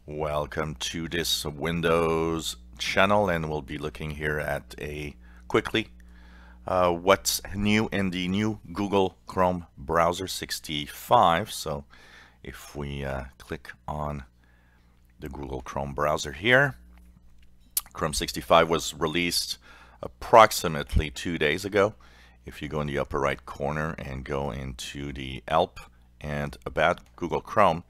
Welcome to this Windows channel, and we'll be looking here at quickly what's new in the new Google Chrome browser 65. So if we click on the Google Chrome browser here, Chrome 65 was released approximately 2 days ago. If you go in the upper right corner and go into the Help and About Google Chrome,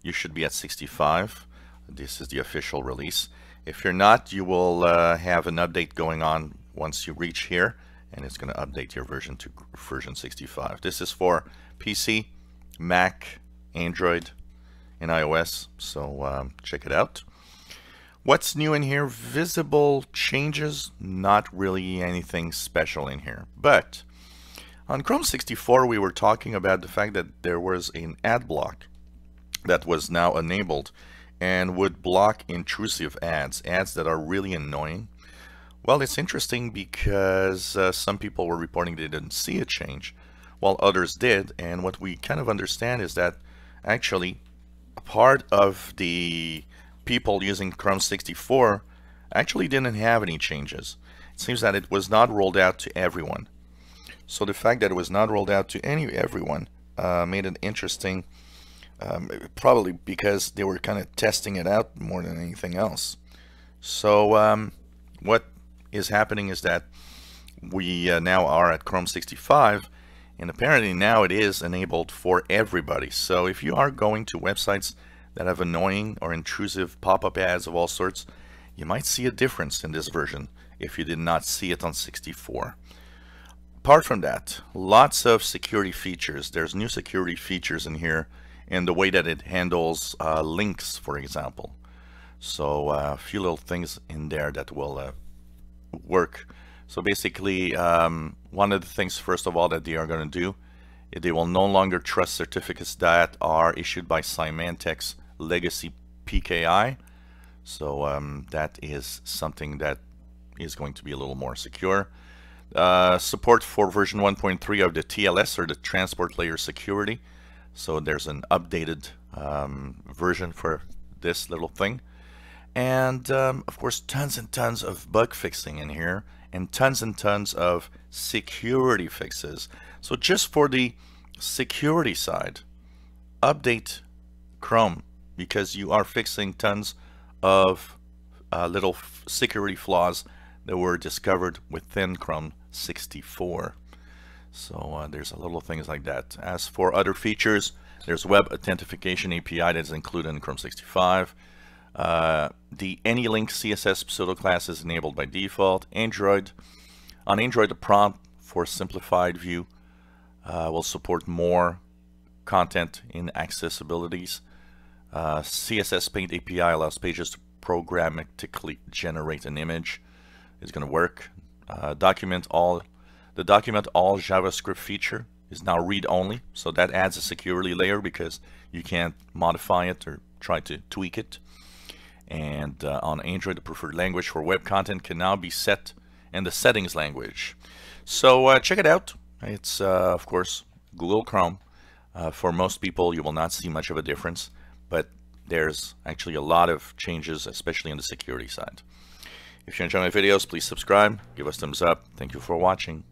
you should be at 65. This is the official release. If you're not, you will have an update going on once you reach here, and it's going to update your version to version 65. This is for PC, Mac, Android, and iOS, so check it out. What's new in here? Visible changes, not really anything special in here. But on Chrome 64, we were talking about the fact that there was an ad block that was now enabled and would block intrusive ads that are really annoying. Well, it's interesting because some people were reporting they didn't see a change, while others did. And what we kind of understand is that actually a part of the people using Chrome 64 actually didn't have any changes. It seems that it was not rolled out to everyone. So the fact that it was not rolled out to everyone made it interesting. Probably because they were kind of testing it out more than anything else. So what is happening is that we now are at Chrome 65, and apparently now it is enabled for everybody. So if you are going to websites that have annoying or intrusive pop-up ads of all sorts, you might see a difference in this version if you did not see it on 64. Apart from that, lots of security features. There's new security features in here, and the way that it handles links, for example. So a few little things in there that will work. So basically, one of the things, first of all, that they are going to do, they will no longer trust certificates that are issued by Symantec's legacy PKI. So that is something that is going to be a little more secure. Support for version 1.3 of the TLS, or the Transport Layer Security. So there's an updated version for this little thing. And of course, tons and tons of bug fixing in here, and tons of security fixes. So just for the security side, update Chrome, because you are fixing tons of little security flaws that were discovered within Chrome 64. So there's a little things like that. As for other features, there's web authentication API that is included in Chrome 65. The AnyLink CSS pseudo class is enabled by default. On Android, the prompt for simplified view will support more content in accessibilities. CSS Paint API allows pages to programmatically generate an image. It's going to work. The document all JavaScript feature is now read-only, so that adds a security layer because you can't modify it or try to tweak it. And on Android, the preferred language for web content can now be set in the settings language. So check it out. It's of course Google Chrome. For most people, you will not see much of a difference, but there's actually a lot of changes, especially on the security side. If you enjoy my videos, please subscribe, give us thumbs up. Thank you for watching.